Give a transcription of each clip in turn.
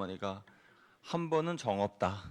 어머니가 한 번은 정없다.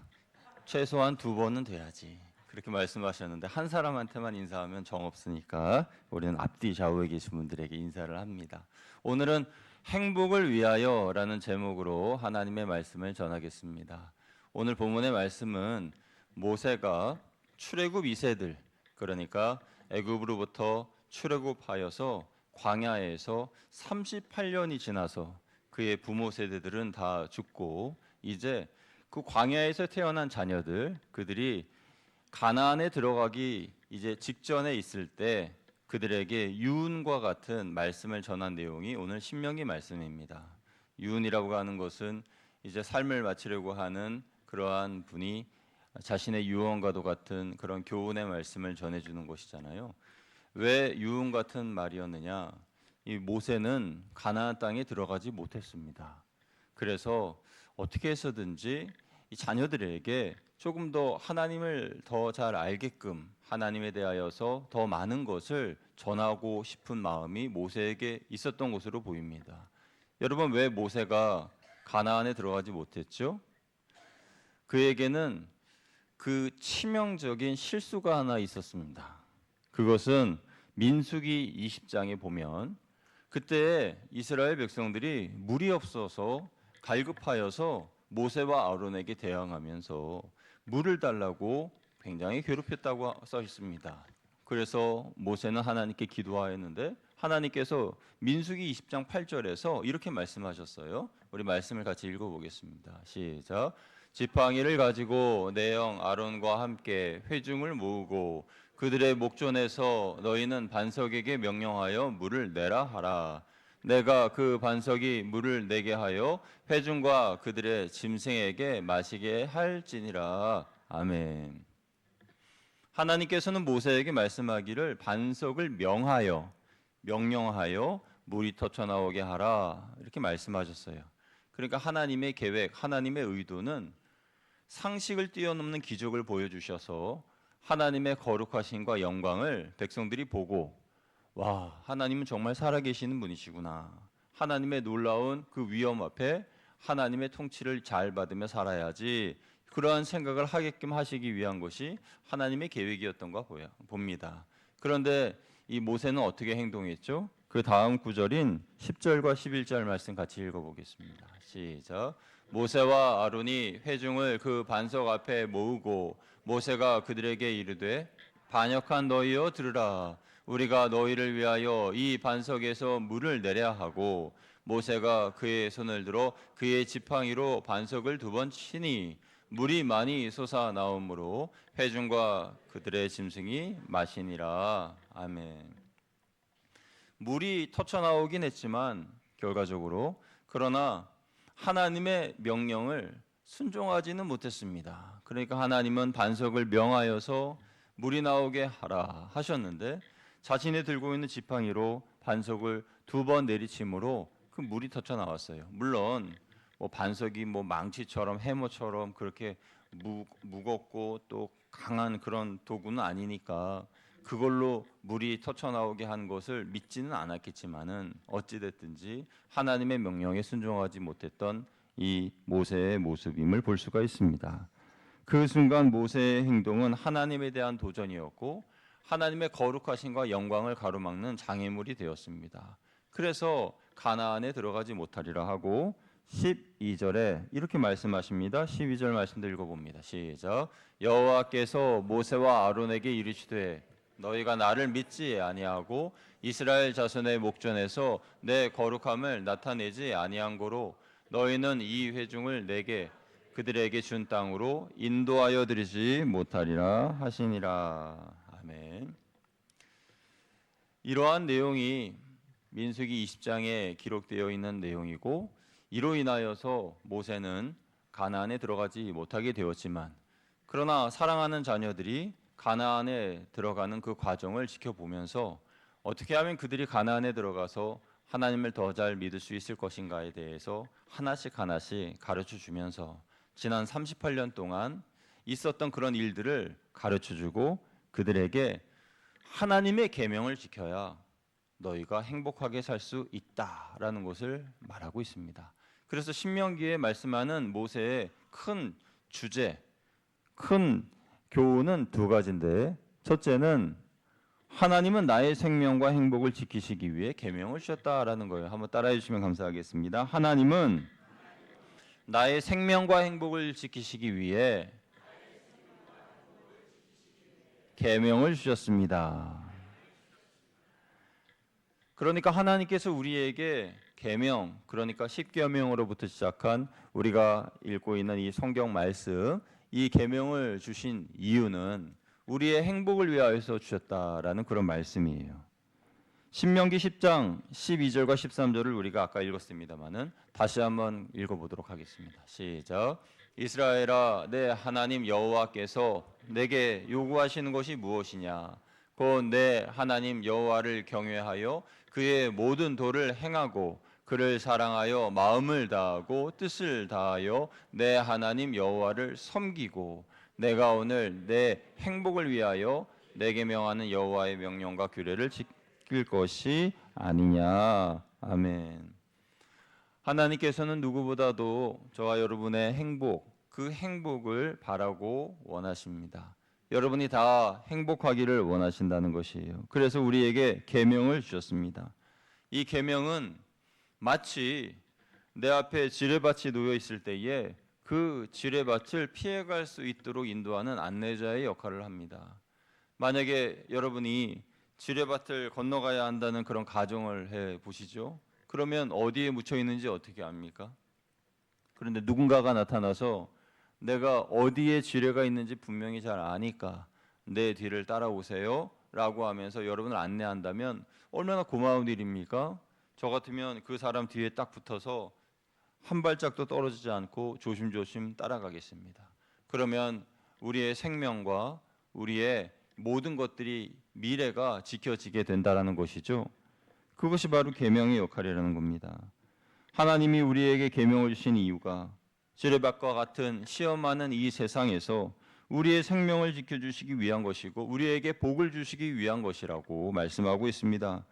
최소한 두 번은 돼야지. 그렇게 말씀하셨는데 한 사람한테만 인사하면 정없으니까 우리는 앞뒤 좌우에 계신 분들에게 인사를 합니다. 오늘은 행복을 위하여라는 제목으로 하나님의 말씀을 전하겠습니다. 오늘 본문의 말씀은 모세가 출애굽 2세들, 그러니까 애굽으로부터 출애굽하여서 광야에서 38년이 지나서 그의 부모 세대들은 다 죽고 이제 그 광야에서 태어난 자녀들, 그들이 가나안에 들어가기 이제 직전에 있을 때 그들에게 유은과 같은 말씀을 전한 내용이 오늘 신명기 말씀입니다. 유은이라고 하는 것은 이제 삶을 마치려고 하는 그러한 분이 자신의 유언과도 같은 그런 교훈의 말씀을 전해주는 것이잖아요. 왜 유은 같은 말이었느냐? 이 모세는 가나안 땅에 들어가지 못했습니다. 그래서 어떻게 해서든지 이 자녀들에게 조금 더 하나님을 더 잘 알게끔 하나님에 대하여서 더 많은 것을 전하고 싶은 마음이 모세에게 있었던 것으로 보입니다. 여러분, 왜 모세가 가나안에 들어가지 못했죠? 그에게는 그 치명적인 실수가 하나 있었습니다. 그것은 민수기 20장에 보면 그때 이스라엘 백성들이 물이 없어서 갈급하여서 모세와 아론에게 대항하면서 물을 달라고 굉장히 괴롭혔다고 써 있습니다. 그래서 모세는 하나님께 기도하였는데 하나님께서 민수기 20장 8절에서 이렇게 말씀하셨어요. 우리 말씀을 같이 읽어보겠습니다. 시작. 지팡이를 가지고 내 형 아론과 함께 회중을 모으고 그들의 목전에서 너희는 반석에게 명령하여 물을 내라 하라. 내가 그 반석이 물을 내게 하여 회중과 그들의 짐승에게 마시게 할지니라. 아멘. 하나님께서는 모세에게 말씀하기를 반석을 명령하여 물이 터쳐나오게 하라 이렇게 말씀하셨어요. 그러니까 하나님의 계획, 하나님의 의도는 상식을 뛰어넘는 기적을 보여주셔서 하나님의 거룩하심과 영광을 백성들이 보고 와, 하나님은 정말 살아계시는 분이시구나. 하나님의 놀라운 그 위엄 앞에 하나님의 통치를 잘 받으며 살아야지. 그러한 생각을 하게끔 하시기 위한 것이 하나님의 계획이었던가 봅니다. 그런데 이 모세는 어떻게 행동했죠? 그 다음 구절인 10절과 11절 말씀 같이 읽어보겠습니다. 시작. 모세와 아론이 회중을 그 반석 앞에 모으고 모세가 그들에게 이르되 반역한 너희여 들으라. 우리가 너희를 위하여 이 반석에서 물을 내려 하고 모세가 그의 손을 들어 그의 지팡이로 반석을 두 번 치니 물이 많이 솟아 나오므로 회중과 그들의 짐승이 마시니라. 아멘. 물이 터쳐 나오긴 했지만 결과적으로 그러나 하나님의 명령을 순종하지는 못했습니다. 그러니까 하나님은 반석을 명하여서 물이 나오게 하라 하셨는데 자신이 들고 있는 지팡이로 반석을 두 번 내리침으로 그 물이 터쳐 나왔어요. 물론 뭐 반석이 뭐 망치처럼 해머처럼 그렇게 무겁고 또 강한 그런 도구는 아니니까 그걸로 물이 터쳐 나오게 한 것을 믿지는 않았겠지만은 어찌 됐든지 하나님의 명령에 순종하지 못했던 이 모세의 모습임을 볼 수가 있습니다. 그 순간 모세의 행동은 하나님에 대한 도전이었고 하나님의 거룩하심과 영광을 가로막는 장애물이 되었습니다. 그래서 가나안에 들어가지 못하리라 하고 12절에 이렇게 말씀하십니다. 12절 말씀도 읽어봅니다. 시작. 여호와께서 모세와 아론에게 이르시되 너희가 나를 믿지 아니하고 이스라엘 자손의 목전에서 내 거룩함을 나타내지 아니한 고로 너희는 이 회중을 내게 그들에게 준 땅으로 인도하여 드리지 못하리라 하시니라. 아멘. 이러한 내용이 민수기 20장에 기록되어 있는 내용이고 이로 인하여서 모세는 가나안에 들어가지 못하게 되었지만 그러나 사랑하는 자녀들이 가나안에 들어가는 그 과정을 지켜보면서 어떻게 하면 그들이 가나안에 들어가서 하나님을 더 잘 믿을 수 있을 것인가에 대해서 하나씩 가르쳐 주면서 지난 38년 동안 있었던 그런 일들을 가르쳐 주고 그들에게 하나님의 계명을 지켜야 너희가 행복하게 살 수 있다라는 것을 말하고 있습니다. 그래서 신명기에 말씀하는 모세의 큰 주제, 큰 교훈은 두 가지인데, 첫째는 하나님은 나의 생명과 행복을 지키시기 위해 계명을 주셨다라는 거예요. 한번 따라해 주시면 감사하겠습니다. 하나님은 나의 생명과 행복을 지키시기 위해 계명을 주셨습니다. 그러니까 하나님께서 우리에게 계명, 그러니까 십계명으로부터 시작한 우리가 읽고 있는 이 성경 말씀, 이 계명을 주신 이유는 우리의 행복을 위하여서 주셨다라는 그런 말씀이에요. 신명기 10장 12절과 13절을 우리가 아까 읽었습니다마는 다시 한번 읽어보도록 하겠습니다. 시작. 이스라엘아, 내 하나님 여호와께서 내게 요구하시는 것이 무엇이냐? 곧 내 하나님 여호와를 경외하여 그의 모든 도를 행하고 그를 사랑하여 마음을 다하고 뜻을 다하여 내 하나님 여호와를 섬기고 내가 오늘 내 행복을 위하여 내게 명하는 여호와의 명령과 규례를 지킬 것이 아니냐. 아멘. 하나님께서는 누구보다도 저와 여러분의 행복, 그 행복을 바라고 원하십니다. 여러분이 다 행복하기를 원하신다는 것이에요. 그래서 우리에게 계명을 주셨습니다. 이 계명은 마치 내 앞에 지뢰밭이 놓여 있을 때에 그 지뢰밭을 피해갈 수 있도록 인도하는 안내자의 역할을 합니다. 만약에 여러분이 지뢰밭을 건너가야 한다는 그런 가정을 해 보시죠. 그러면 어디에 묻혀 있는지 어떻게 압니까? 그런데 누군가가 나타나서 내가 어디에 지뢰가 있는지 분명히 잘 아니까 내 뒤를 따라오세요 라고 하면서 여러분을 안내한다면 얼마나 고마운 일입니까? 저 같으면 그 사람 뒤에 딱 붙어서 한 발짝도 떨어지지 않고 조심조심 따라가겠습니다. 그러면 우리의 생명과 우리의 모든 것들이 미래가 지켜지게 된다는 것이죠. 그것이 바로 계명의 역할이라는 겁니다. 하나님이 우리에게 계명을 주신 이유가 지뢰밭과 같은 시험 많은 이 세상에서 우리의 생명을 지켜주시기 위한 것이고 우리에게 복을 주시기 위한 것이라고 말씀하고 있습니다.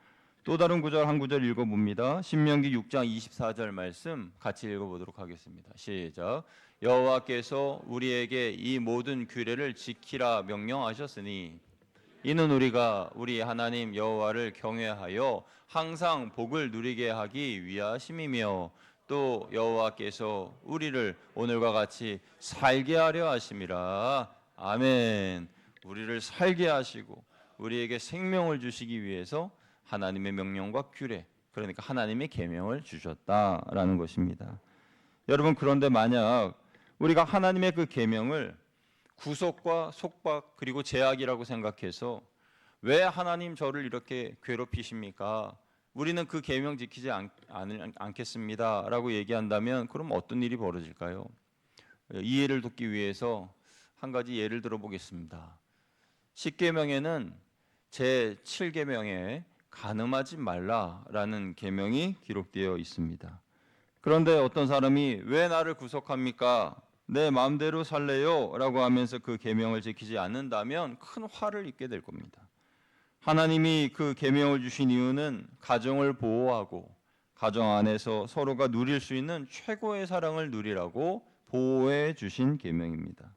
또 다른 구절 한 구절 읽어봅니다. 신명기 6장 24절 말씀 같이 읽어보도록 하겠습니다. 시작. 여호와께서 우리에게 이 모든 규례를 지키라 명령하셨으니 이는 우리가 우리 하나님 여호와를 경외하여 항상 복을 누리게 하기 위하심이며 또 여호와께서 우리를 오늘과 같이 살게 하려 하심이라. 아멘. 우리를 살게 하시고 우리에게 생명을 주시기 위해서 하나님의 명령과 규례, 그러니까 하나님의 계명을 주셨다라는 것입니다. 여러분, 그런데 만약 우리가 하나님의 그 계명을 구속과 속박 그리고 제약이라고 생각해서 왜 하나님 저를 이렇게 괴롭히십니까? 우리는 그 계명 지키지 않겠습니다 라고 얘기한다면 그럼 어떤 일이 벌어질까요? 이해를 돕기 위해서 한 가지 예를 들어보겠습니다. 10계명에는 제7계명에 간음하지 말라라는 계명이 기록되어 있습니다. 그런데 어떤 사람이 왜 나를 구속합니까? 내 마음대로 살래요 라고 하면서 그 계명을 지키지 않는다면 큰 화를 입게 될 겁니다. 하나님이 그 계명을 주신 이유는 가정을 보호하고 가정 안에서 서로가 누릴 수 있는 최고의 사랑을 누리라고 보호해 주신 계명입니다.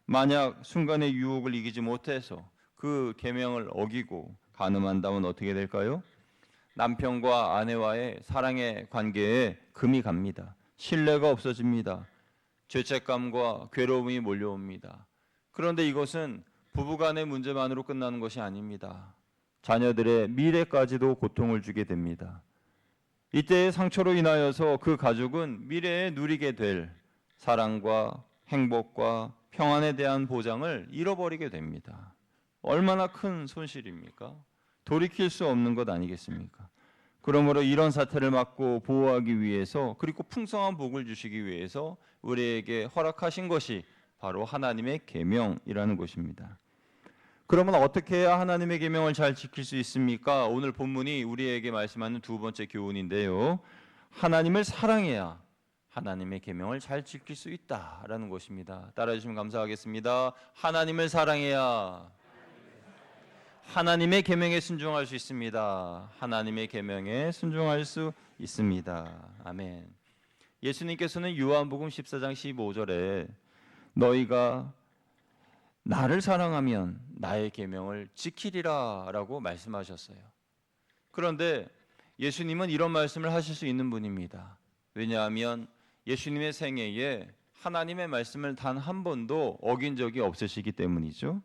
만약 순간의 유혹을 이기지 못해서 그 계명을 어기고 간음한다면 어떻게 될까요? 남편과 아내와의 사랑의 관계에 금이 갑니다. 신뢰가 없어집니다. 죄책감과 괴로움이 몰려옵니다. 그런데 이것은 부부간의 문제만으로 끝나는 것이 아닙니다. 자녀들의 미래까지도 고통을 주게 됩니다. 이때의 상처로 인하여서 그 가족은 미래에 누리게 될 사랑과 행복과 평안에 대한 보장을 잃어버리게 됩니다. 얼마나 큰 손실입니까? 돌이킬 수 없는 것 아니겠습니까? 그러므로 이런 사태를 막고 보호하기 위해서 그리고 풍성한 복을 주시기 위해서 우리에게 허락하신 것이 바로 하나님의 계명이라는 것입니다. 그러면 어떻게 해야 하나님의 계명을 잘 지킬 수 있습니까? 오늘 본문이 우리에게 말씀하는 두 번째 교훈인데요. 하나님을 사랑해야 하나님의 계명을 잘 지킬 수 있다라는 것입니다. 따라해 주시면 감사하겠습니다. 하나님을 사랑해야 하나님의 계명에 순종할 수 있습니다. 하나님의 계명에 순종할 수 있습니다. 아멘. 예수님께서는 요한복음 14장 15절에 너희가 나를 사랑하면 나의 계명을 지키리라 라고 말씀하셨어요. 그런데 예수님은 이런 말씀을 하실 수 있는 분입니다. 왜냐하면 예수님의 생애에 하나님의 말씀을 단 한 번도 어긴 적이 없으시기 때문이죠.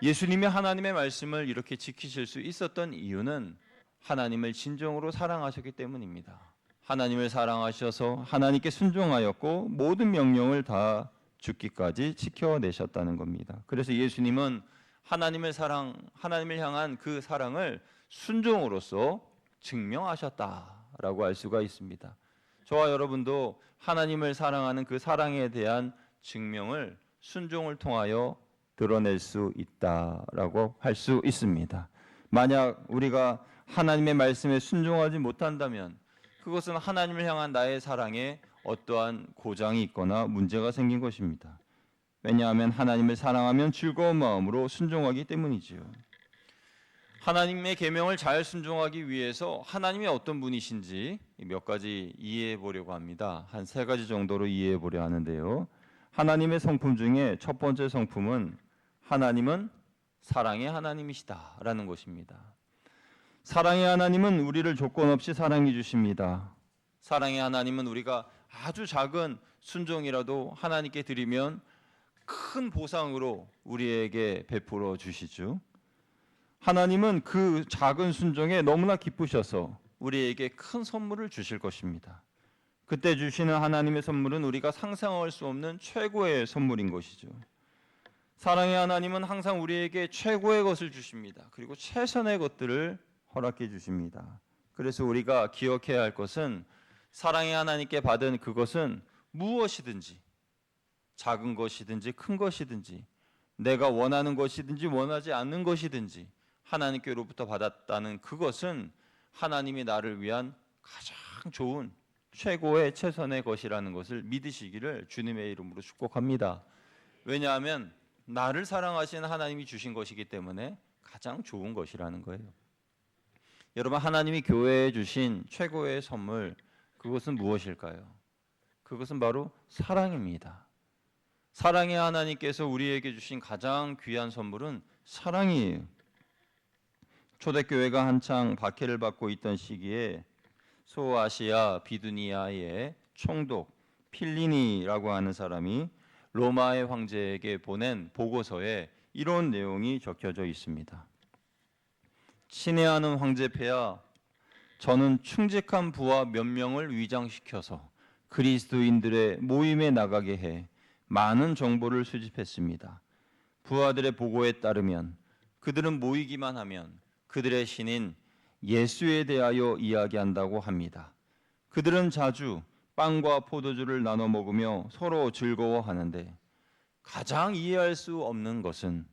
예수님이 하나님의 말씀을 이렇게 지키실 수 있었던 이유는 하나님을 진정으로 사랑하셨기 때문입니다. 하나님을 사랑하셔서 하나님께 순종하였고 모든 명령을 다 죽기까지 지켜내셨다는 겁니다. 그래서 예수님은 하나님을 향한 그 사랑을 순종으로써 증명하셨다라고 할 수가 있습니다. 저와 여러분도 하나님을 사랑하는 그 사랑에 대한 증명을 순종을 통하여 드러낼 수 있다라고 할 수 있습니다. 만약 우리가 하나님의 말씀에 순종하지 못한다면 그것은 하나님을 향한 나의 사랑에 어떠한 고장이 있거나 문제가 생긴 것입니다. 왜냐하면 하나님을 사랑하면 즐거운 마음으로 순종하기 때문이지요. 하나님의 계명을 잘 순종하기 위해서 하나님이 어떤 분이신지 몇 가지 이해해 보려고 합니다. 한 3가지 정도로 이해해 보려 하는데요. 하나님의 성품 중에 첫 번째 성품은 하나님은 사랑의 하나님이시다라는 것입니다. 사랑의 하나님은 우리를 조건 없이 사랑해 주십니다. 사랑의 하나님은 우리가 아주 작은 순종이라도 하나님께 드리면 큰 보상으로 우리에게 베풀어 주시죠. 하나님은 그 작은 순종에 너무나 기쁘셔서 우리에게 큰 선물을 주실 것입니다. 그때 주시는 하나님의 선물은 우리가 상상할 수 없는 최고의 선물인 것이죠. 사랑의 하나님은 항상 우리에게 최고의 것을 주십니다. 그리고 최선의 것들을 허락해 주십니다. 그래서 우리가 기억해야 할 것은 사랑의 하나님께 받은 그것은 무엇이든지 작은 것이든지 큰 것이든지 내가 원하는 것이든지 원하지 않는 것이든지 하나님께로부터 받았다는 그것은 하나님이 나를 위한 가장 좋은 최고의 최선의 것이라는 것을 믿으시기를 주님의 이름으로 축복합니다. 왜냐하면 나를 사랑하시는 하나님이 주신 것이기 때문에 가장 좋은 것이라는 거예요. 여러분, 하나님이 교회에 주신 최고의 선물, 그것은 무엇일까요? 그것은 바로 사랑입니다. 사랑의 하나님께서 우리에게 주신 가장 귀한 선물은 사랑이에요. 초대교회가 한창 박해를 받고 있던 시기에 소아시아 비두니아의 총독 필리니라고 하는 사람이 로마의 황제에게 보낸 보고서에 이런 내용이 적혀져 있습니다. 친애하는 황제폐하, 저는 충직한 부하 몇 명을 위장시켜서 그리스도인들의 모임에 나가게 해 많은 정보를 수집했습니다. 부하들의 보고에 따르면 그들은 모이기만 하면 그들의 신인 예수에 대하여 이야기한다고 합니다. 그들은 자주 빵과 포도주를 나눠 먹으며 서로 즐거워하는데 가장 이해할 수 없는 것은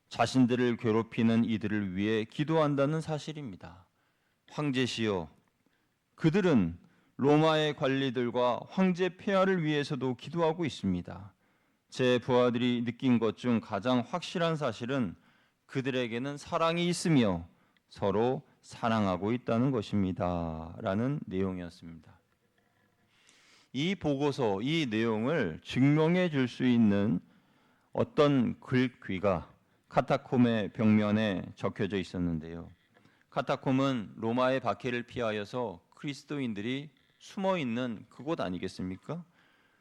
자신들을 괴롭히는 이들을 위해 기도한다는 사실입니다. 황제시여, 그들은 로마의 관리들과 황제 폐하를 위해서도 기도하고 있습니다. 제 부하들이 느낀 것 중 가장 확실한 사실은 그들에게는 사랑이 있으며 서로 사랑하고 있다는 것입니다. 라는 내용이었습니다. 이 보고서, 이 내용을 증명해 줄 수 있는 어떤 글귀가 카타콤의 벽면에 적혀져 있었는데요. 카타콤은 로마의 박해를 피하여서 그리스도인들이 숨어 있는 그곳 아니겠습니까?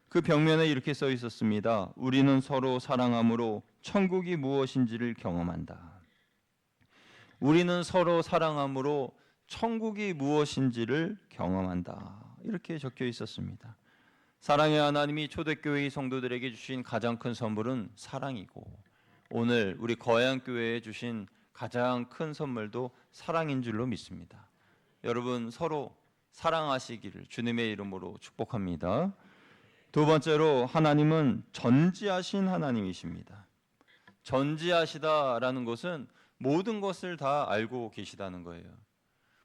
그 벽면에 이렇게 써 있었습니다. 우리는 서로 사랑함으로 천국이 무엇인지를 경험한다. 우리는 서로 사랑함으로 천국이 무엇인지를 경험한다. 이렇게 적혀 있었습니다. 사랑의 하나님이 초대교회의 성도들에게 주신 가장 큰 선물은 사랑이고 오늘 우리 거양교회에 주신 가장 큰 선물도 사랑인 줄로 믿습니다. 여러분 서로 사랑하시기를 주님의 이름으로 축복합니다. 두 번째로 하나님은 전지하신 하나님이십니다. 전지하시다라는 것은 모든 것을 다 알고 계시다는 거예요.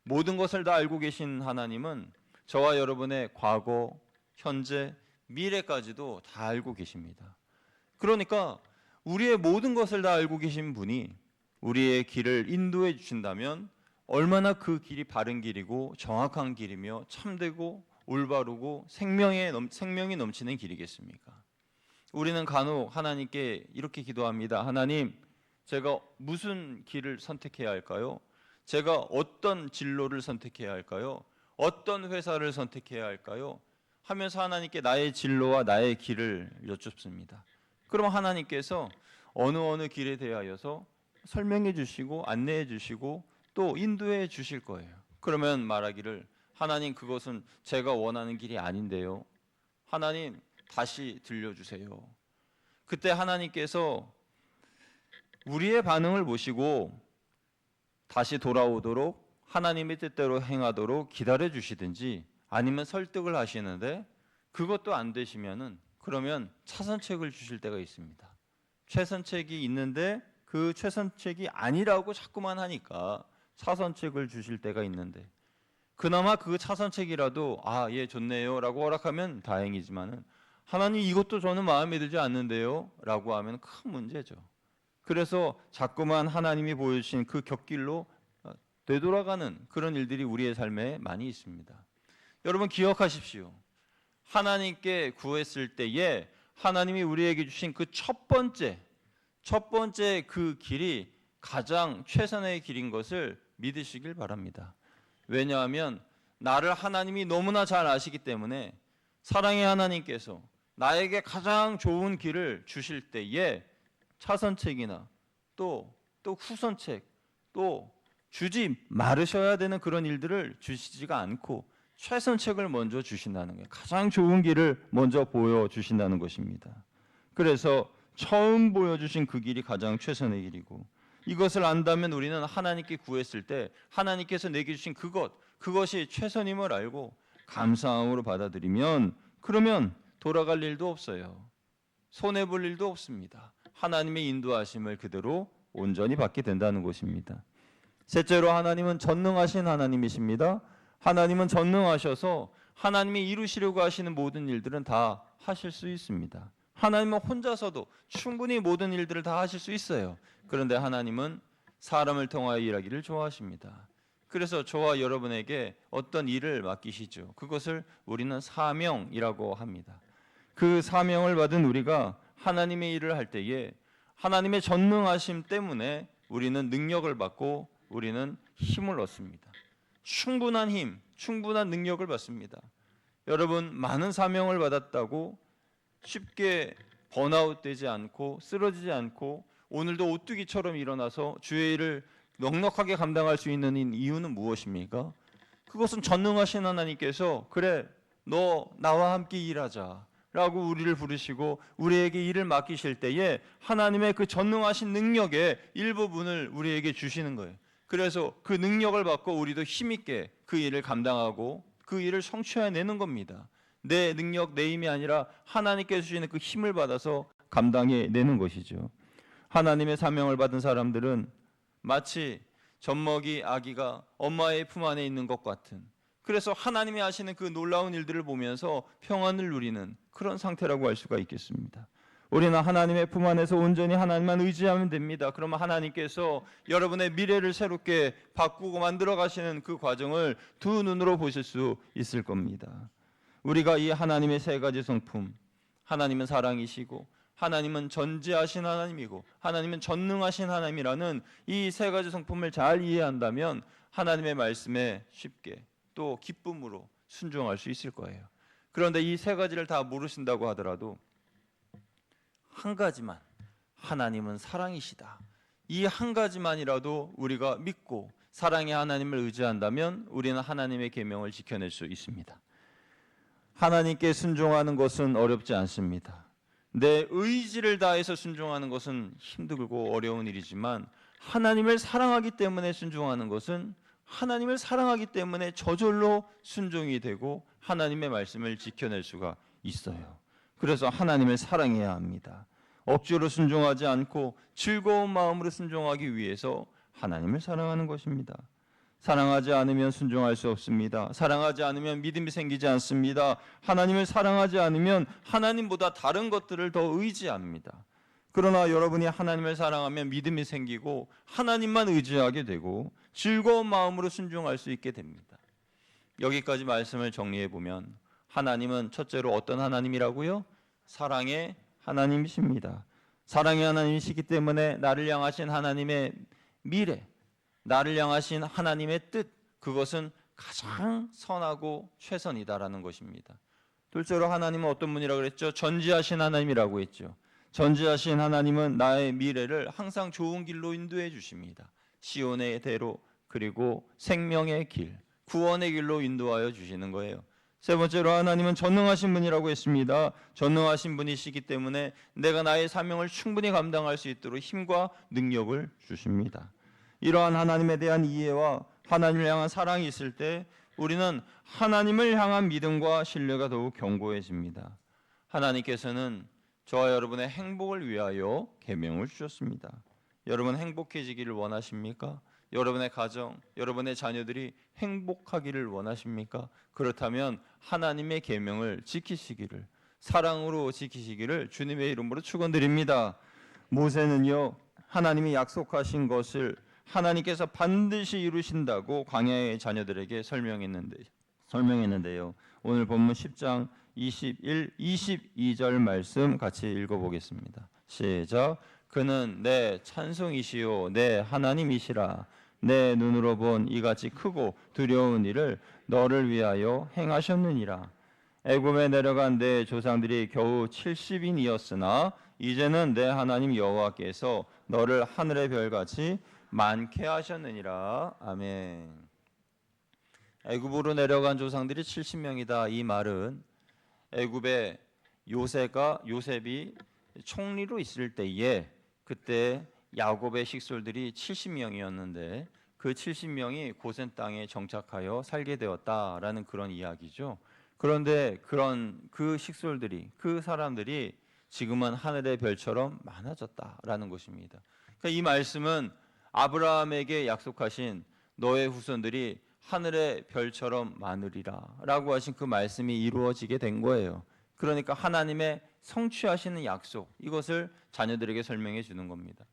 모든 것을 다 알고 계신 하나님은 저와 여러분의 과거, 현재, 미래까지도 다 알고 계십니다. 그러니까 우리의 모든 것을 다 알고 계신 분이 우리의 길을 인도해 주신다면 얼마나 그 길이 바른 길이고 정확한 길이며 참되고 올바르고 생명이 넘치는 길이겠습니까? 우리는 간혹 하나님께 이렇게 기도합니다. 하나님, 제가 무슨 길을 선택해야 할까요? 제가 어떤 진로를 선택해야 할까요? 어떤 회사를 선택해야 할까요? 하면서 하나님께 나의 진로와 나의 길을 여쭙습니다. 그럼 하나님께서 어느 길에 대하여서 설명해 주시고 안내해 주시고 또 인도해 주실 거예요. 그러면 말하기를, 하나님, 그것은 제가 원하는 길이 아닌데요. 하나님, 다시 들려주세요. 그때 하나님께서 우리의 반응을 보시고 다시 돌아오도록 하나님의 뜻대로 행하도록 기다려 주시든지 아니면 설득을 하시는데 그것도 안 되시면은 그러면 차선책을 주실 때가 있습니다. 최선책이 있는데 그 최선책이 아니라고 자꾸만 하니까 차선책을 주실 때가 있는데, 그나마 그 차선책이라도 예, 좋네요 라고 허락하면 다행이지만은, 하나님, 이것도 저는 마음에 들지 않는데요 라고 하면 큰 문제죠. 그래서 자꾸만 하나님이 보여주신 그 곁길로 되돌아가는 그런 일들이 우리의 삶에 많이 있습니다. 여러분, 기억하십시오. 하나님께 구했을 때에 하나님이 우리에게 주신 그 첫 번째 그 길이 가장 최선의 길인 것을 믿으시길 바랍니다. 왜냐하면 나를 하나님이 너무나 잘 아시기 때문에 사랑의 하나님께서 나에게 가장 좋은 길을 주실 때에 차선책이나 또 후선책, 또 주지 말으셔야 되는 그런 일들을 주시지가 않고 최선책을 먼저 주신다는 거예요. 가장 좋은 길을 먼저 보여주신다는 것입니다. 그래서 처음 보여주신 그 길이 가장 최선의 길이고, 이것을 안다면 우리는 하나님께 구했을 때 하나님께서 내게 주신 그것이 최선임을 알고 감사함으로 받아들이면, 그러면 돌아갈 일도 없어요. 손해볼 일도 없습니다. 하나님의 인도하심을 그대로 온전히 받게 된다는 것입니다. 셋째로, 하나님은 전능하신 하나님이십니다. 하나님은 전능하셔서 하나님이 이루시려고 하시는 모든 일들은 다 하실 수 있습니다. 하나님은 혼자서도 충분히 모든 일들을 다 하실 수 있어요. 그런데 하나님은 사람을 통하여 일하기를 좋아하십니다. 그래서 저와 여러분에게 어떤 일을 맡기시죠. 그것을 우리는 사명이라고 합니다. 그 사명을 받은 우리가 하나님의 일을 할 때에 하나님의 전능하심 때문에 우리는 능력을 받고 우리는 힘을 얻습니다. 충분한 힘, 충분한 능력을 받습니다. 여러분, 많은 사명을 받았다고 쉽게 번아웃 되지 않고 쓰러지지 않고 오늘도 오뚜기처럼 일어나서 주의 일을 넉넉하게 감당할 수 있는 이유는 무엇입니까? 그것은 전능하신 하나님께서 그래, 너 나와 함께 일하자 라고 우리를 부르시고 우리에게 일을 맡기실 때에 하나님의 그 전능하신 능력의 일부분을 우리에게 주시는 거예요. 그래서 그 능력을 받고 우리도 힘있게 그 일을 감당하고 그 일을 성취해내는 겁니다. 내 능력, 내 힘이 아니라 하나님께서 주시는 그 힘을 받아서 감당해내는 것이죠. 하나님의 사명을 받은 사람들은 마치 젖먹이 아기가 엄마의 품 안에 있는 것 같은, 그래서 하나님이 하시는 그 놀라운 일들을 보면서 평안을 누리는 그런 상태라고 할 수가 있겠습니다. 우리는 하나님의 품 안에서 온전히 하나님만 의지하면 됩니다. 그러면 하나님께서 여러분의 미래를 새롭게 바꾸고 만들어 가시는 그 과정을 두 눈으로 보실 수 있을 겁니다. 우리가 이 하나님의 세 가지 성품, 하나님은 사랑이시고 하나님은 전지하신 하나님이고 하나님은 전능하신 하나님이라는 이 세 가지 성품을 잘 이해한다면 하나님의 말씀에 쉽게 또 기쁨으로 순종할 수 있을 거예요. 그런데 이 세 가지를 다 모르신다고 하더라도 한 가지만, 하나님은 사랑이시다, 이 한 가지만이라도 우리가 믿고 사랑의 하나님을 의지한다면 우리는 하나님의 계명을 지켜낼 수 있습니다. 하나님께 순종하는 것은 어렵지 않습니다. 내 의지를 다해서 순종하는 것은 힘들고 어려운 일이지만 하나님을 사랑하기 때문에 순종하는 것은 하나님을 사랑하기 때문에 저절로 순종이 되고 하나님의 말씀을 지켜낼 수가 있어요. 그래서 하나님을 사랑해야 합니다. 억지로 순종하지 않고 즐거운 마음으로 순종하기 위해서 하나님을 사랑하는 것입니다. 사랑하지 않으면 순종할 수 없습니다. 사랑하지 않으면 믿음이 생기지 않습니다. 하나님을 사랑하지 않으면 하나님보다 다른 것들을 더 의지합니다. 그러나 여러분이 하나님을 사랑하면 믿음이 생기고 하나님만 의지하게 되고 즐거운 마음으로 순종할 수 있게 됩니다. 여기까지 말씀을 정리해 보면 하나님은 첫째로 어떤 하나님이라고요? 사랑의 하나님이십니다. 사랑의 하나님이시기 때문에 나를 향하신 하나님의 미래, 나를 향하신 하나님의 뜻, 그것은 가장 선하고 최선이다라는 것입니다. 둘째로 하나님은 어떤 분이라고 그랬죠? 전지하신 하나님이라고 했죠. 전지하신 하나님은 나의 미래를 항상 좋은 길로 인도해 주십니다. 시온의 대로, 그리고 생명의 길, 구원의 길로 인도하여 주시는 거예요. 세 번째로 하나님은 전능하신 분이라고 했습니다. 전능하신 분이시기 때문에 내가 나의 사명을 충분히 감당할 수 있도록 힘과 능력을 주십니다. 이러한 하나님에 대한 이해와 하나님을 향한 사랑이 있을 때 우리는 하나님을 향한 믿음과 신뢰가 더욱 견고해집니다. 하나님께서는 저와 여러분의 행복을 위하여 계명을 주셨습니다. 여러분 행복해지기를 원하십니까? 여러분의 가정, 여러분의 자녀들이 행복하기를 원하십니까? 그렇다면 하나님의 계명을 지키시기를, 사랑으로 지키시기를 주님의 이름으로 축원드립니다. 모세는요, 하나님이 약속하신 것을 하나님께서 반드시 이루신다고 광야의 자녀들에게 설명했는데요. 오늘 본문 10장 21, 22절 말씀 같이 읽어보겠습니다. 시작. 그는 내 찬송이시요 내 하나님이시라. 내 눈으로 본 이같이 크고 두려운 일을 너를 위하여 행하셨느니라. 애굽에 내려간 내 조상들이 겨우 70인이었으나 이제는 내 하나님 여호와께서 너를 하늘의 별같이 많게 하셨느니라. 아멘. 애굽으로 내려간 조상들이 70명이다. 이 말은 애굽에 요셉이 총리로 있을 때에 그때 야곱의 식솔들이 70명이었는데 그 70명이 고센 땅에 정착하여 살게 되었다라는 그런 이야기죠. 그런데 그 식솔들이, 그 사람들이 지금은 하늘의 별처럼 많아졌다라는 것입니다. 그러니까 이 말씀은 아브라함에게 약속하신 너의 후손들이 하늘의 별처럼 많으리라라고 하신 그 말씀이 이루어지게 된 거예요. 그러니까 하나님의 성취하시는 약속, 이것을 자녀들에게 설명해 주는 겁니다.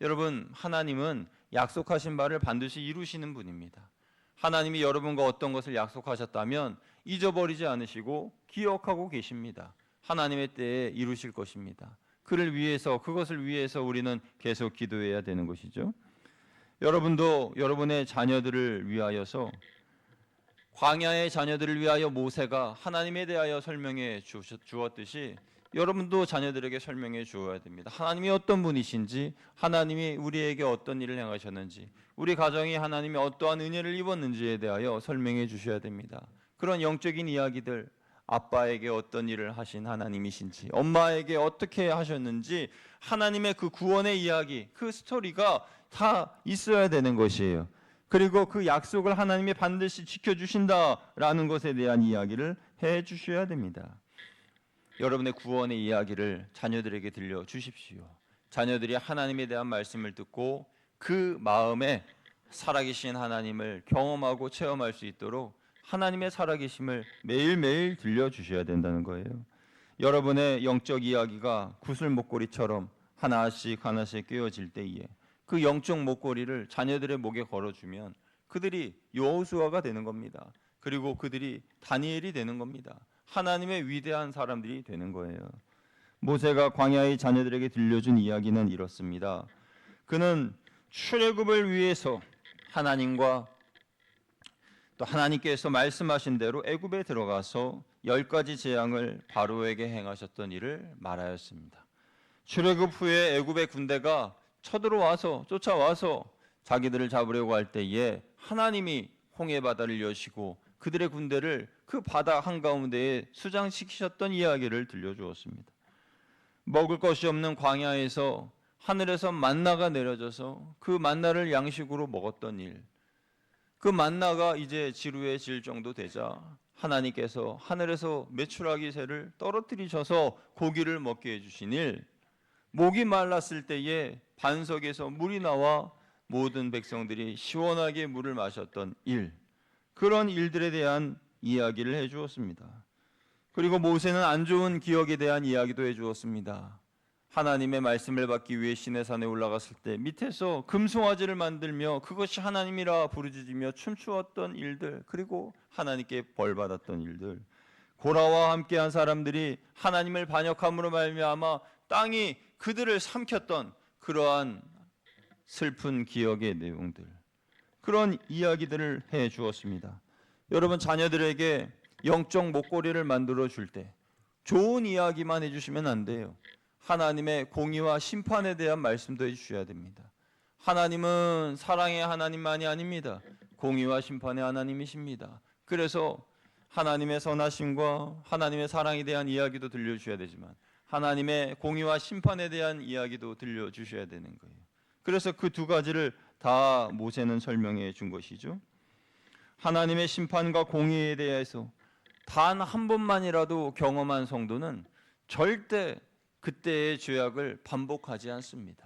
여러분, 하나님은 약속하신 바를 반드시 이루시는 분입니다. 하나님이 여러분과 어떤 것을 약속하셨다면 잊어버리지 않으시고 기억하고 계십니다. 하나님의 때에 이루실 것입니다. 그것을 위해서 우리는 계속 기도해야 되는 것이죠. 여러분도 여러분의 자녀들을 위하여서, 광야의 자녀들을 위하여 모세가 하나님에 대하여 설명해 주었듯이 여러분도 자녀들에게 설명해 주어야 됩니다. 하나님이 어떤 분이신지, 하나님이 우리에게 어떤 일을 행하셨는지, 우리 가정이 하나님이 어떠한 은혜를 입었는지에 대하여 설명해 주셔야 됩니다. 그런 영적인 이야기들, 아빠에게 어떤 일을 하신 하나님이신지, 엄마에게 어떻게 하셨는지, 하나님의 그 구원의 이야기, 그 스토리가 다 있어야 되는 것이에요. 그리고 그 약속을 하나님이 반드시 지켜주신다라는 것에 대한 이야기를 해 주셔야 됩니다. 여러분의 구원의 이야기를 자녀들에게 들려주십시오. 자녀들이 하나님에 대한 말씀을 듣고 그 마음에 살아계신 하나님을 경험하고 체험할 수 있도록 하나님의 살아계심을 매일매일 들려주셔야 된다는 거예요. 여러분의 영적 이야기가 구슬 목걸이처럼 하나씩 하나씩 끼워질 때에 그 영적 목걸이를 자녀들의 목에 걸어주면 그들이 여호수아가 되는 겁니다. 그리고 그들이 다니엘이 되는 겁니다. 하나님의 위대한 사람들이 되는 거예요. 모세가 광야의 자녀들에게 들려준 이야기는 이렇습니다. 그는 출애굽을 위해서 하나님과 또 하나님께서 말씀하신 대로 애굽에 들어가서 10가지 재앙을 바로에게 행하셨던 일을 말하였습니다. 출애굽 후에 애굽의 군대가 쫓아와서 자기들을 잡으려고 할 때에 하나님이 홍해 바다를 여시고 그들의 군대를 그 바다 한가운데에 수장시키셨던 이야기를 들려주었습니다. 먹을 것이 없는 광야에서 하늘에서 만나가 내려져서 그 만나를 양식으로 먹었던 일, 그 만나가 이제 지루해질 정도 되자 하나님께서 하늘에서 메추라기 새를 떨어뜨리셔서 고기를 먹게 해주신 일, 목이 말랐을 때에 반석에서 물이 나와 모든 백성들이 시원하게 물을 마셨던 일, 그런 일들에 대한 이야기를 해주었습니다. 그리고 모세는 안 좋은 기억에 대한 이야기도 해주었습니다. 하나님의 말씀을 받기 위해 시내산에 올라갔을 때 밑에서 금송아지를 만들며 그것이 하나님이라 부르짖으며 춤추었던 일들, 그리고 하나님께 벌받았던 일들, 고라와 함께한 사람들이 하나님을 반역함으로 말미암아 땅이 그들을 삼켰던 그러한 슬픈 기억의 내용들, 그런 이야기들을 해 주었습니다. 여러분, 자녀들에게 영적 목걸이를 만들어 줄 때 좋은 이야기만 해주시면 안 돼요. 하나님의 공의와 심판에 대한 말씀도 해주셔야 됩니다. 하나님은 사랑의 하나님만이 아닙니다. 공의와 심판의 하나님이십니다. 그래서 하나님의 선하심과 하나님의 사랑에 대한 이야기도 들려주셔야 되지만 하나님의 공의와 심판에 대한 이야기도 들려주셔야 되는 거예요. 그래서 그 두 가지를 다 모세는 설명해 준 것이죠. 하나님의 심판과 공의에 대해서 단 한 번만이라도 경험한 성도는 절대 그때의 죄악을 반복하지 않습니다.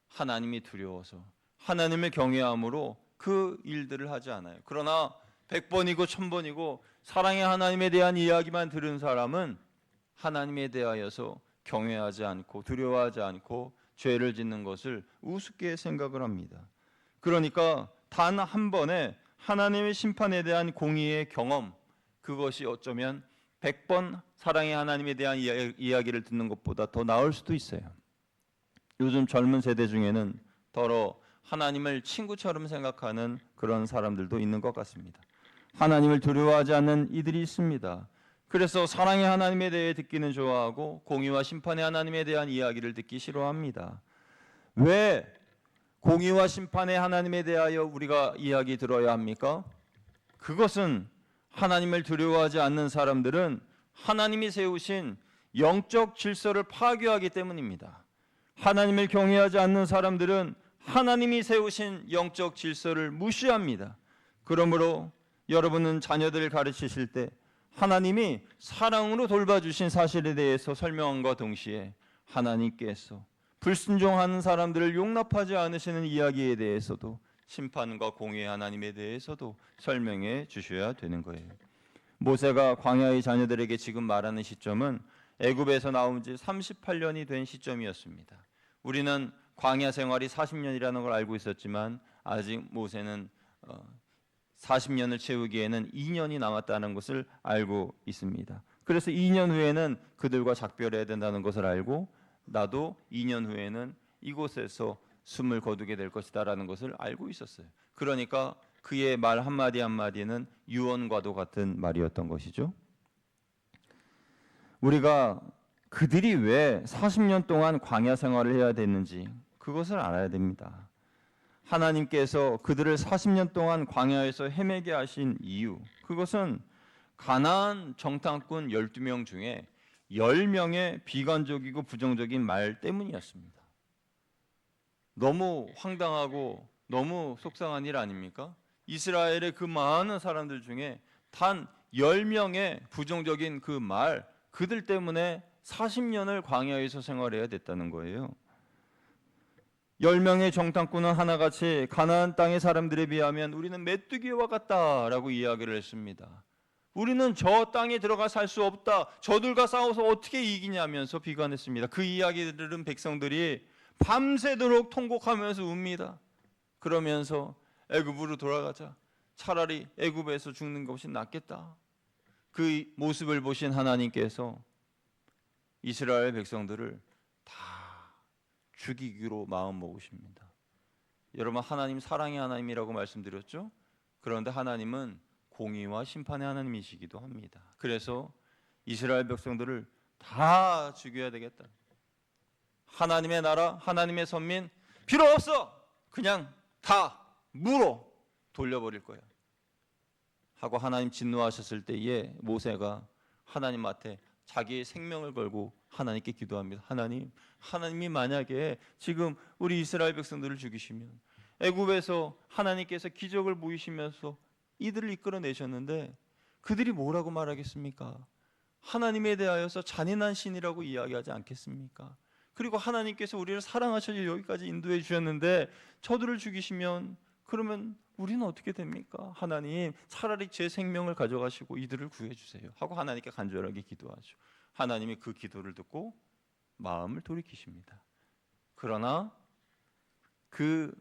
하나님이 두려워서 하나님을 경외함으로 그 일들을 하지 않아요. 그러나 100번이고 1000번이고 사랑의 하나님에 대한 이야기만 들은 사람은 하나님에 대하여서 경외하지 않고 두려워하지 않고 죄를 짓는 것을 우습게 생각을 합니다. 그러니까 단 한 번에 하나님의 심판에 대한 공의의 경험, 그것이 어쩌면 100번 사랑의 하나님에 대한 이야기를 듣는 것보다 더 나을 수도 있어요. 요즘 젊은 세대 중에는 더러 하나님을 친구처럼 생각하는 그런 사람들도 있는 것 같습니다. 하나님을 두려워하지 않는 이들이 있습니다. 그래서 사랑의 하나님에 대해 듣기는 좋아하고 공의와 심판의 하나님에 대한 이야기를 듣기 싫어합니다. 왜 공의와 심판의 하나님에 대하여 우리가 이야기 들어야 합니까? 그것은 하나님을 두려워하지 않는 사람들은 하나님이 세우신 영적 질서를 파괴하기 때문입니다. 하나님을 경외하지 않는 사람들은 하나님이 세우신 영적 질서를 무시합니다. 그러므로 여러분은 자녀들을 가르치실 때 하나님이 사랑으로 돌봐주신 사실에 대해서 설명함과 동시에 하나님께서 불순종하는 사람들을 용납하지 않으시는 이야기에 대해서도 심판과 공의의 하나님에 대해서도 설명해 주셔야 되는 거예요. 모세가 광야의 자녀들에게 지금 말하는 시점은 애굽에서 나온 지 38년이 된 시점이었습니다. 우리는 광야 생활이 40년이라는 걸 알고 있었지만 아직 모세는 40년을 채우기에는 2년이 남았다는 것을 알고 있습니다. 그래서 2년 후에는 그들과 작별해야 된다는 것을 알고 나도 2년 후에는 이곳에서 숨을 거두게 될 것이다라는 것을 알고 있었어요. 그러니까 그의 말 한마디 한마디는 유언과도 같은 말이었던 것이죠. 우리가 그들이 왜 40년 동안 광야 생활을 해야 됐는지 그것을 알아야 됩니다. 하나님께서 그들을 40년 동안 광야에서 헤매게 하신 이유, 그것은 가나안 정탐꾼 12명 중에 10명의 비관적이고 부정적인 말 때문이었습니다. 너무 황당하고 너무 속상한 일 아닙니까? 이스라엘의 그 많은 사람들 중에 단 10명의 부정적인 그 말, 그들 때문에 40년을 광야에서 생활해야 됐다는 거예요. 10명의 정탐꾼은 하나같이 가나안 땅의 사람들에 비하면 우리는 메뚜기와 같다라고 이야기를 했습니다. 우리는 저 땅에 들어가 살 수 없다. 저들과 싸워서 어떻게 이기냐면서 비관했습니다. 그 이야기를 들은 백성들이 밤새도록 통곡하면서 웁니다. 그러면서 애굽으로 돌아가자. 차라리 애굽에서 죽는 것이 낫겠다. 그 모습을 보신 하나님께서 이스라엘 백성들을 다 죽이기로 마음 먹으십니다. 여러분, 하나님 사랑의 하나님이라고 말씀드렸죠? 그런데 하나님은 공의와 심판의 하나님이시기도 합니다. 그래서 이스라엘 백성들을 다 죽여야 되겠다. 하나님의 나라, 하나님의 선민 필요 없어. 그냥 다 무로 돌려버릴 거야 하고 하나님 진노하셨을 때에 모세가 하나님 앞에 자기의 생명을 걸고 하나님께 기도합니다. 하나님이 만약에 지금 우리 이스라엘 백성들을 죽이시면 애굽에서 하나님께서 기적을 보이시면서 이들을 이끌어내셨는데 그들이 뭐라고 말하겠습니까? 하나님에 대하여서 잔인한 신이라고 이야기하지 않겠습니까? 그리고 하나님께서 우리를 사랑하셔서 여기까지 인도해 주셨는데 저들을 죽이시면 그러면 우리는 어떻게 됩니까? 하나님, 차라리 제 생명을 가져가시고 이들을 구해주세요 하고 하나님께 간절하게 기도하죠. 하나님이 그 기도를 듣고 마음을 돌이키십니다. 그러나 그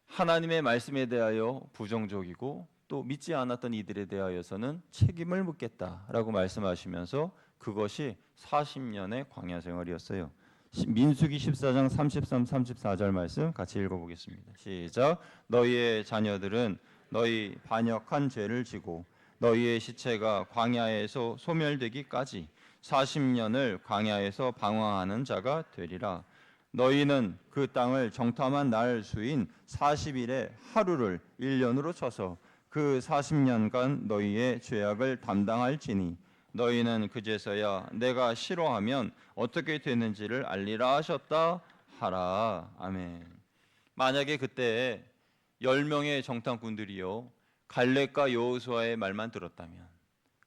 하나님의 말씀에 대하여 부정적이고 또 믿지 않았던 이들에 대하여서는 책임을 묻겠다라고 말씀하시면서 그것이 40년의 광야 생활이었어요. 민수기 14장 33, 34절 말씀 같이 읽어보겠습니다. 시작. 너희의 자녀들은 너희 반역한 죄를 지고 너희의 시체가 광야에서 소멸되기까지 40년을 광야에서 방황하는 자가 되리라. 너희는 그 땅을 정탐한 날 수인 40일의 하루를 1년으로 쳐서 그 40년간 너희의 죄악을 담당할지니 너희는 그제서야 내가 싫어하면 어떻게 되는지를 알리라 하셨다 하라. 아멘. 만약에 그때 10명의 정탐꾼들이요 갈렙과 여호수아의 말만 들었다면,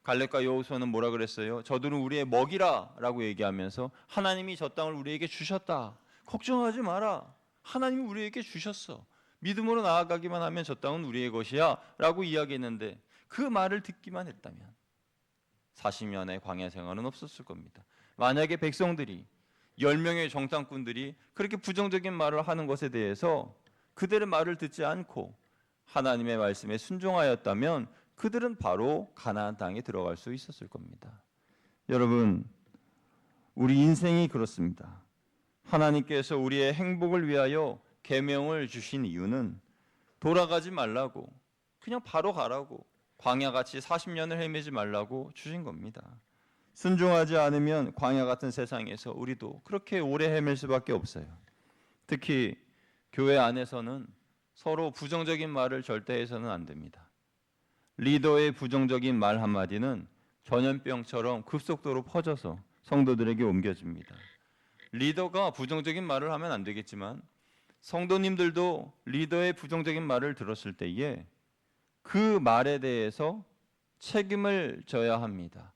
갈렙과 여호수아는 뭐라 그랬어요? 저들은 우리의 먹이라라고 얘기하면서 하나님이 저 땅을 우리에게 주셨다. 걱정하지 마라. 하나님이 우리에게 주셨어. 믿음으로 나아가기만 하면 저 땅은 우리의 것이야 라고 이야기했는데 그 말을 듣기만 했다면 40년의 광야 생활은 없었을 겁니다. 만약에 백성들이 10명의 정탐꾼들이 그렇게 부정적인 말을 하는 것에 대해서 그들의 말을 듣지 않고 하나님의 말씀에 순종하였다면 그들은 바로 가나안 땅에 들어갈 수 있었을 겁니다. 여러분, 우리 인생이 그렇습니다. 하나님께서 우리의 행복을 위하여 계명을 주신 이유는 돌아가지 말라고, 그냥 바로 가라고, 광야같이 40년을 헤매지 말라고 주신 겁니다. 순종하지 않으면 광야 같은 세상에서 우리도 그렇게 오래 헤맬 수밖에 없어요. 특히 교회 안에서는 서로 부정적인 말을 절대 해서는 안 됩니다. 리더의 부정적인 말 한마디는 전염병처럼 급속도로 퍼져서 성도들에게 옮겨집니다. 리더가 부정적인 말을 하면 안 되겠지만 성도님들도 리더의 부정적인 말을 들었을 때에 그 말에 대해서 책임을 져야 합니다.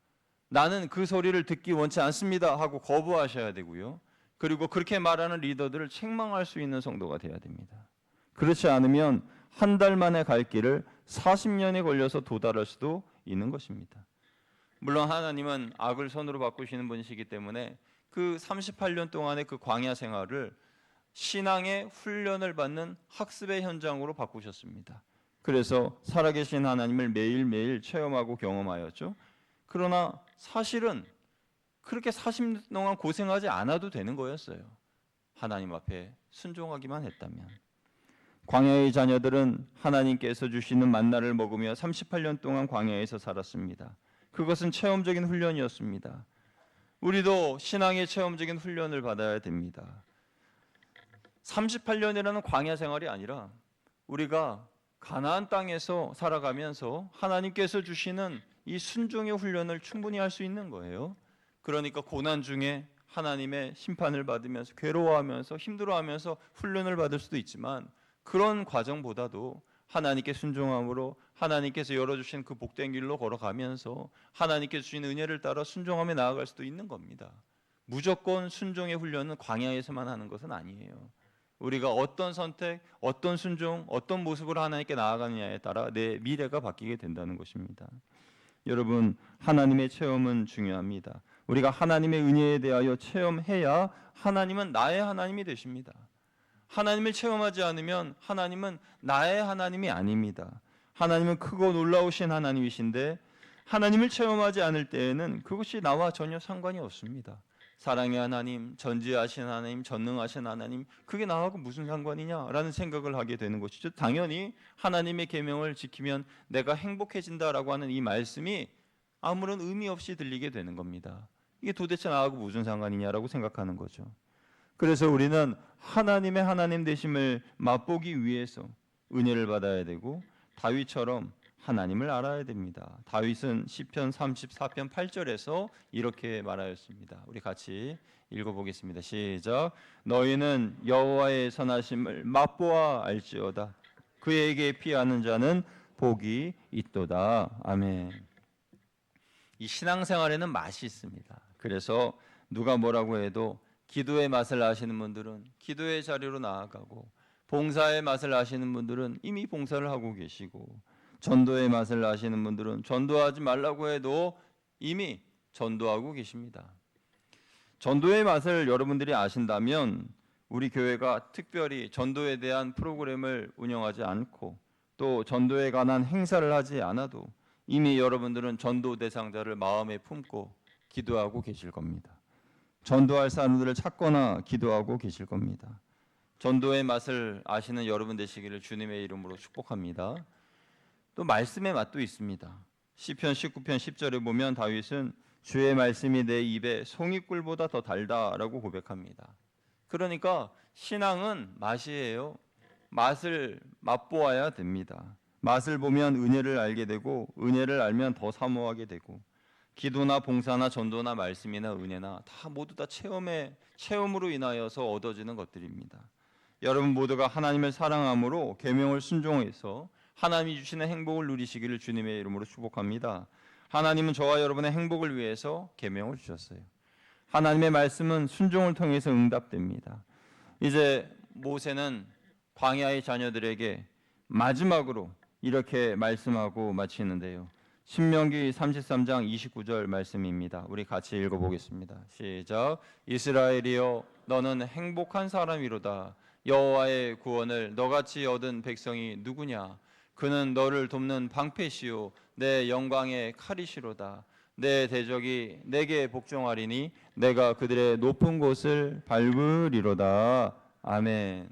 나는 그 소리를 듣기 원치 않습니다 하고 거부하셔야 되고요. 그리고 그렇게 말하는 리더들을 책망할 수 있는 성도가 돼야 됩니다. 그렇지 않으면 한 달 만에 갈 길을 40년에 걸려서 도달할 수도 있는 것입니다. 물론 하나님은 악을 선으로 바꾸시는 분이시기 때문에 그 38년 동안의 그 광야 생활을 신앙의 훈련을 받는 학습의 현장으로 바꾸셨습니다. 그래서 살아계신 하나님을 매일매일 체험하고 경험하였죠. 그러나 사실은 그렇게 40년 동안 고생하지 않아도 되는 거였어요. 하나님 앞에 순종하기만 했다면. 광야의 자녀들은 하나님께서 주시는 만나를 먹으며 38년 동안 광야에서 살았습니다. 그것은 체험적인 훈련이었습니다. 우리도 신앙의 체험적인 훈련을 받아야 됩니다. 38년이라는 광야 생활이 아니라 우리가 가나안 땅에서 살아가면서 하나님께서 주시는 이 순종의 훈련을 충분히 할 수 있는 거예요. 그러니까 고난 중에 하나님의 심판을 받으면서 괴로워하면서 힘들어하면서 훈련을 받을 수도 있지만 그런 과정보다도 하나님께 순종함으로 하나님께서 열어주신 그 복된 길로 걸어가면서 하나님께서 주신 은혜를 따라 순종하며 나아갈 수도 있는 겁니다. 무조건 순종의 훈련은 광야에서만 하는 것은 아니에요. 우리가 어떤 선택, 어떤 순종, 어떤 모습으로 하나님께 나아가느냐에 따라 내 미래가 바뀌게 된다는 것입니다. 여러분, 하나님의 체험은 중요합니다. 우리가 하나님의 은혜에 대하여 체험해야 하나님은 나의 하나님이 되십니다. 하나님을 체험하지 않으면 하나님은 나의 하나님이 아닙니다. 하나님은 크고 놀라우신 하나님이신데 하나님을 체험하지 않을 때에는 그것이 나와 전혀 상관이 없습니다. 사랑의 하나님, 전지하신 하나님, 전능하신 하나님, 그게 나하고 무슨 상관이냐라는 생각을 하게 되는 것이죠. 당연히 하나님의 계명을 지키면 내가 행복해진다라고 하는 이 말씀이 아무런 의미 없이 들리게 되는 겁니다. 이게 도대체 나하고 무슨 상관이냐라고 생각하는 거죠. 그래서 우리는 하나님의 하나님 되심을 맛보기 위해서 은혜를 받아야 되고 다윗처럼 하나님을 알아야 됩니다. 다윗은 시편 34편 8절에서 이렇게 말하였습니다. 우리 같이 읽어보겠습니다. 시작. 너희는 여호와의 선하심을 맛보아 알지어다. 그에게 피하는 자는 복이 있도다. 아멘. 이 신앙생활에는 맛이 있습니다. 그래서 누가 뭐라고 해도 기도의 맛을 아시는 분들은 기도의 자리로 나아가고 봉사의 맛을 아시는 분들은 이미 봉사를 하고 계시고 전도의 맛을 아시는 분들은 전도하지 말라고 해도 이미 전도하고 계십니다. 전도의 맛을 여러분들이 아신다면 우리 교회가 특별히 전도에 대한 프로그램을 운영하지 않고 또 전도에 관한 행사를 하지 않아도 이미 여러분들은 전도 대상자를 마음에 품고 기도하고 계실 겁니다. 전도할 사람들을 찾거나 기도하고 계실 겁니다. 전도의 맛을 아시는 여러분 되시기를 주님의 이름으로 축복합니다. 또 말씀의 맛도 있습니다. 시편 19편 10절에 보면 다윗은 주의 말씀이 내 입에 송이꿀보다 더 달다라고 고백합니다. 그러니까 신앙은 맛이에요. 맛을 맛보아야 됩니다. 맛을 보면 은혜를 알게 되고 은혜를 알면 더 사모하게 되고 기도나 봉사나 전도나 말씀이나 은혜나 다 모두 다 체험으로 인하여서 얻어지는 것들입니다. 여러분 모두가 하나님을 사랑함으로 계명을 순종해서 하나님이 주시는 행복을 누리시기를 주님의 이름으로 축복합니다. 하나님은 저와 여러분의 행복을 위해서 계명을 주셨어요. 하나님의 말씀은 순종을 통해서 응답됩니다. 이제 모세는 광야의 자녀들에게 마지막으로 이렇게 말씀하고 마치는데요. 신명기 33장 29절 말씀입니다. 우리 같이 읽어보겠습니다. 시작. 이스라엘이여 너는 행복한 사람이로다. 여호와의 구원을 너같이 얻은 백성이 누구냐? 그는 너를 돕는 방패시요 내 영광의 칼이시로다. 내 대적이 내게 복종하리니 내가 그들의 높은 곳을 밟으리로다. 아멘.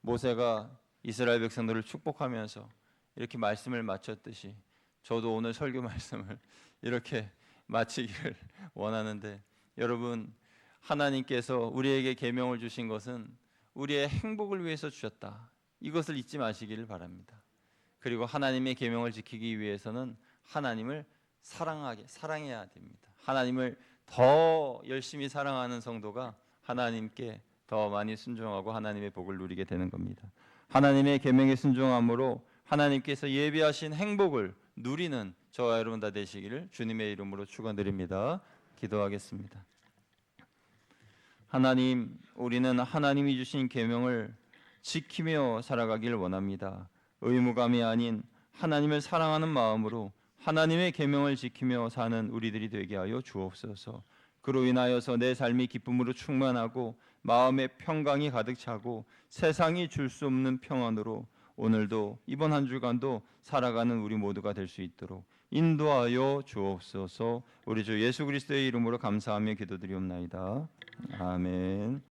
모세가 이스라엘 백성들을 축복하면서 이렇게 말씀을 마쳤듯이 저도 오늘 설교 말씀을 이렇게 마치기를 원하는데, 여러분 하나님께서 우리에게 계명을 주신 것은 우리의 행복을 위해서 주셨다. 이것을 잊지 마시기를 바랍니다. 그리고 하나님의 계명을 지키기 위해서는 하나님을 사랑해야 됩니다. 하나님을 더 열심히 사랑하는 성도가 하나님께 더 많이 순종하고 하나님의 복을 누리게 되는 겁니다. 하나님의 계명에 순종함으로 하나님께서 예비하신 행복을 누리는 저와 여러분 다 되시기를 주님의 이름으로 축원드립니다. 기도하겠습니다. 하나님, 우리는 하나님이 주신 계명을 지키며 살아가길 원합니다. 의무감이 아닌 하나님을 사랑하는 마음으로 하나님의 계명을 지키며 사는 우리들이 되게 하여 주옵소서. 그로 인하여서 내 삶이 기쁨으로 충만하고 마음의 평강이 가득 차고 세상이 줄 수 없는 평안으로 오늘도 이번 한 주간도 살아가는 우리 모두가 될 수 있도록 인도하여 주옵소서. 우리 주 예수 그리스도의 이름으로 감사하며 기도드리옵나이다. 아멘.